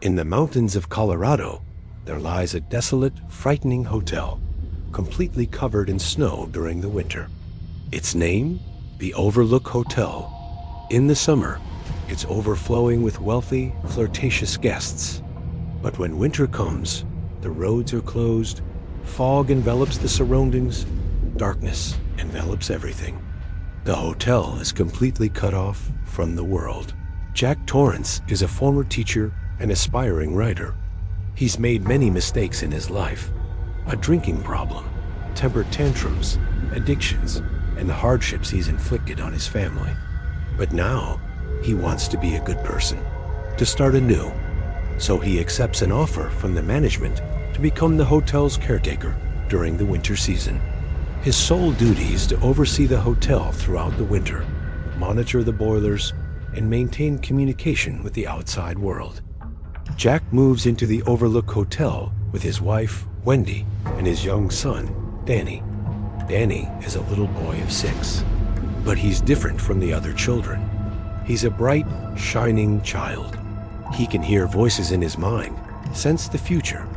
In the mountains of Colorado, there lies a desolate, frightening hotel, completely covered in snow during the winter. Its name? The Overlook Hotel. In the summer, it's overflowing with wealthy, flirtatious guests. But when winter comes, the roads are closed, fog envelops the surroundings, darkness envelops everything. The hotel is completely cut off from the world. Jack Torrance is a former teacher and aspiring writer. He's made many mistakes in his life: a drinking problem, temper tantrums, addictions, and the hardships he's inflicted on his family. But now, he wants to be a good person, to start anew. So he accepts an offer from the management to become the hotel's caretaker during the winter season. His sole duty is to oversee the hotel throughout the winter, monitor the boilers, and maintain communication with the outside world. Jack moves into the Overlook Hotel with his wife, Wendy, and his young son, Danny. Danny is a little boy of 6, but he's different from the other children. He's a bright, shining child. He can hear voices in his mind, sense the future,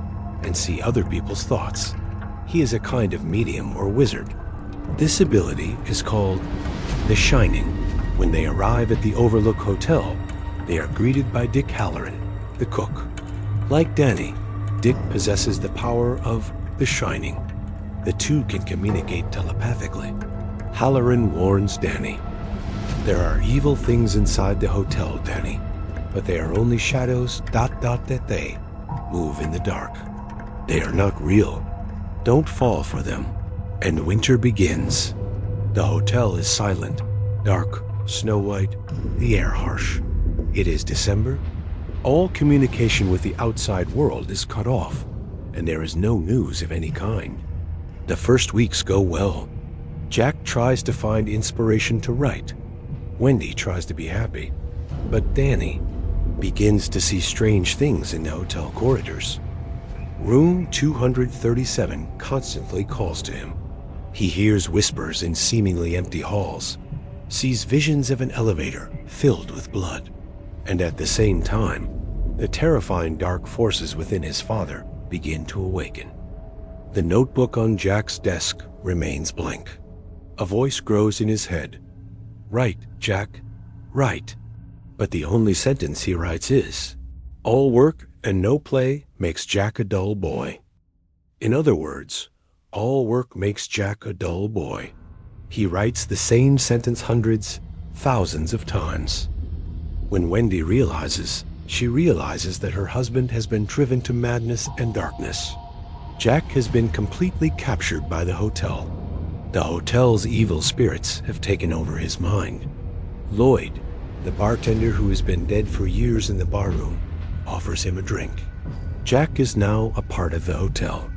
and see other people's thoughts. He is a kind of medium or wizard. This ability is called the Shining. When they arrive at the Overlook Hotel, they are greeted by Dick Halloran, the cook. Like Danny, Dick possesses the power of the Shining. The two can communicate telepathically. Halloran warns Danny. There are evil things inside the hotel, Danny, but they are only shadows ... that they move in the dark. They are not real. Don't fall for them. And winter begins. The hotel is silent, dark, snow white, the air harsh. It is December. All communication with the outside world is cut off, and there is no news of any kind. The first weeks go well. Jack tries to find inspiration to write. Wendy tries to be happy, but Danny begins to see strange things in the hotel corridors. Room 237 constantly calls to him. He hears whispers in seemingly empty halls, sees visions of an elevator filled with blood, and at the same time, the terrifying dark forces within his father begin to awaken. The notebook on Jack's desk remains blank. A voice grows in his head. "Write, Jack, write." But the only sentence he writes is, "All work and no play makes Jack a dull boy." In other words, all work makes Jack a dull boy. He writes the same sentence hundreds, thousands of times. When Wendy realizes, she realizes that her husband has been driven to madness and darkness. Jack has been completely captured by the hotel. The hotel's evil spirits have taken over his mind. Lloyd, the bartender who has been dead for years in the barroom, offers him a drink. Jack is now a part of the hotel.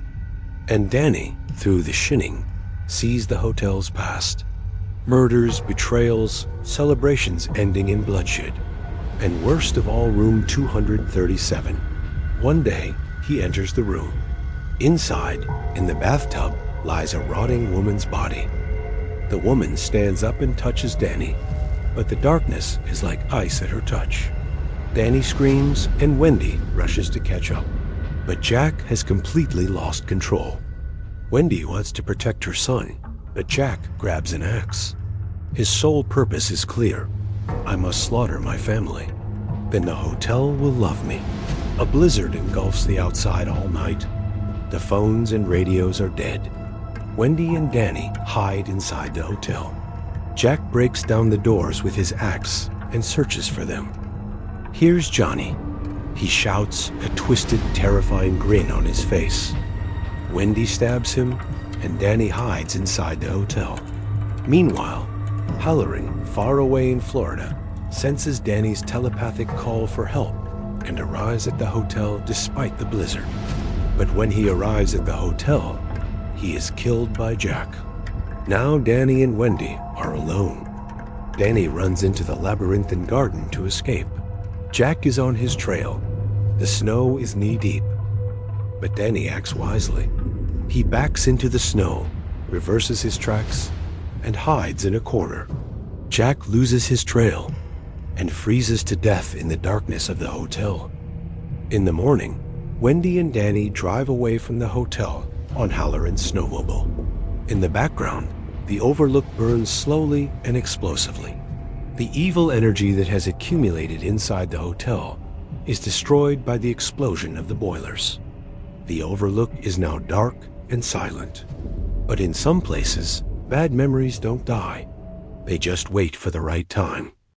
And Danny, through the Shining, sees the hotel's past. Murders, betrayals, celebrations ending in bloodshed. And worst of all, room 237. One day, he enters the room. Inside, in the bathtub, lies a rotting woman's body. The woman stands up and touches Danny, but the darkness is like ice at her touch. Danny screams, and Wendy rushes to catch up. But Jack has completely lost control. Wendy wants to protect her son, but Jack grabs an axe. His sole purpose is clear. I must slaughter my family. Then the hotel will love me. A blizzard engulfs the outside all night. The phones and radios are dead. Wendy and Danny hide inside the hotel. Jack breaks down the doors with his axe and searches for them. Here's Johnny. He shouts, a twisted, terrifying grin on his face. Wendy stabs him, and Danny hides inside the hotel. Meanwhile, Halloran, far away in Florida, senses Danny's telepathic call for help and arrives at the hotel despite the blizzard. But when he arrives at the hotel, he is killed by Jack. Now Danny and Wendy are alone. Danny runs into the labyrinthine garden to escape. Jack is on his trail. The snow is knee-deep. But Danny acts wisely. He backs into the snow, reverses his tracks, and hides in a corner. Jack loses his trail and freezes to death in the darkness of the hotel. In the morning, Wendy and Danny drive away from the hotel on Halloran's snowmobile. In the background, the Overlook burns slowly and explosively. The evil energy that has accumulated inside the hotel is destroyed by the explosion of the boilers. The Overlook is now dark and silent. But in some places, bad memories don't die. They just wait for the right time.